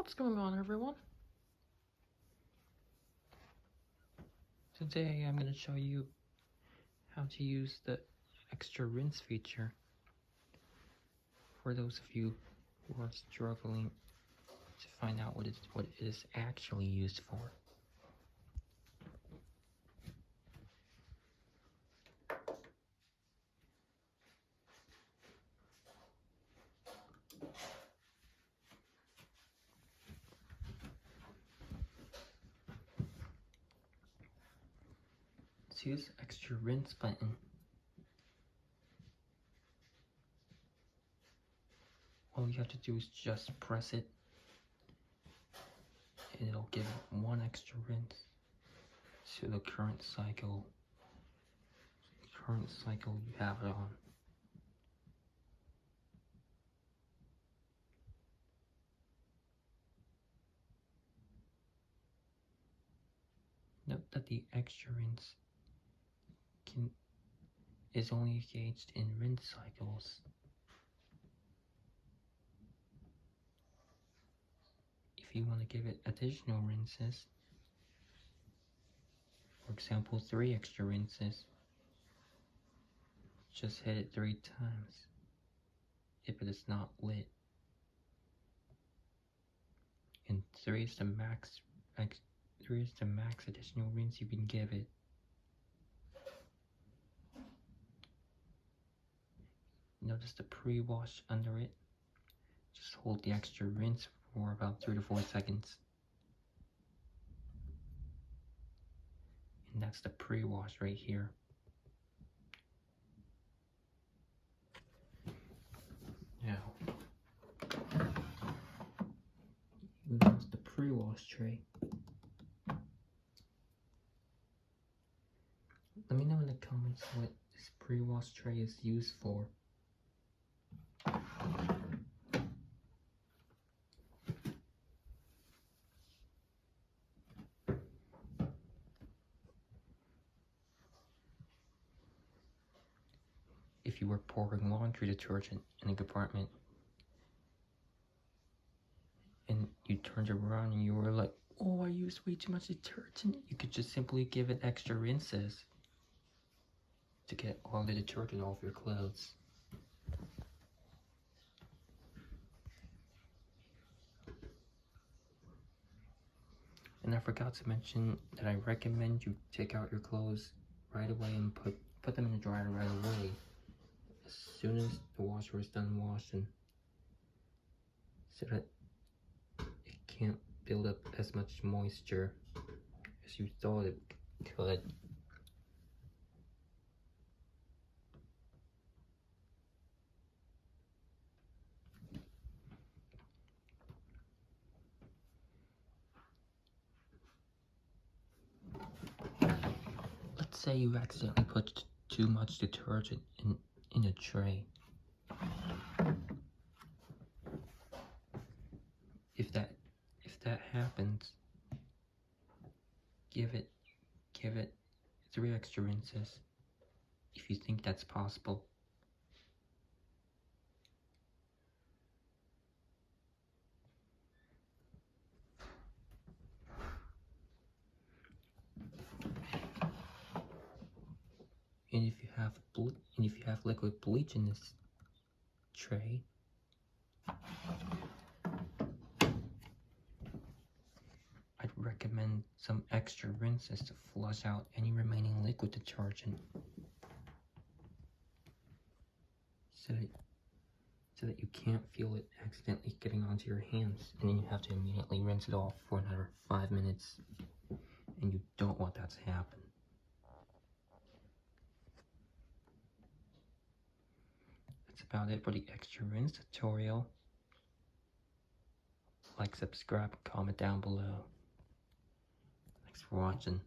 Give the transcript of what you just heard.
What's going on, everyone? Today I'm going to show you how to use the extra rinse feature for those of you who are struggling to find out what it is actually used for. To use the extra rinse button, all you have to do is just press it and it'll give one extra rinse to the current cycle you have it on. Note that the extra rinse is only engaged in rinse cycles. If you want to give it additional rinses, for example 3 extra rinses, just hit it 3 times if it is not lit. And 3 is the max additional rinse you can give it. Notice the pre-wash under it. Just hold the extra rinse for about 3 to 4 seconds. And that's the pre-wash right here. Now, use the pre-wash tray. Let me know in the comments what this pre-wash tray is used for. If you were pouring laundry detergent in a compartment and you turned around and you were like, oh, I used way too much detergent, you could just simply give it extra rinses to get all the detergent off your clothes. And I forgot to mention that I recommend you take out your clothes right away and put them in the dryer right away as soon as the washer is done washing, so that it can't build up as much moisture as you thought it could. Let's say you accidentally put too much detergent in a tray. If that happens, give it 3 extra rinses if you think that's possible. And if you have liquid bleach in this tray, I'd recommend some extra rinses to flush out any remaining liquid detergent, so that you can't feel it accidentally getting onto your hands, and then you have to immediately rinse it off for another 5 minutes, and you don't want that to happen. That's about it for the extra rinse tutorial. Like, subscribe, comment down below. Thanks for watching.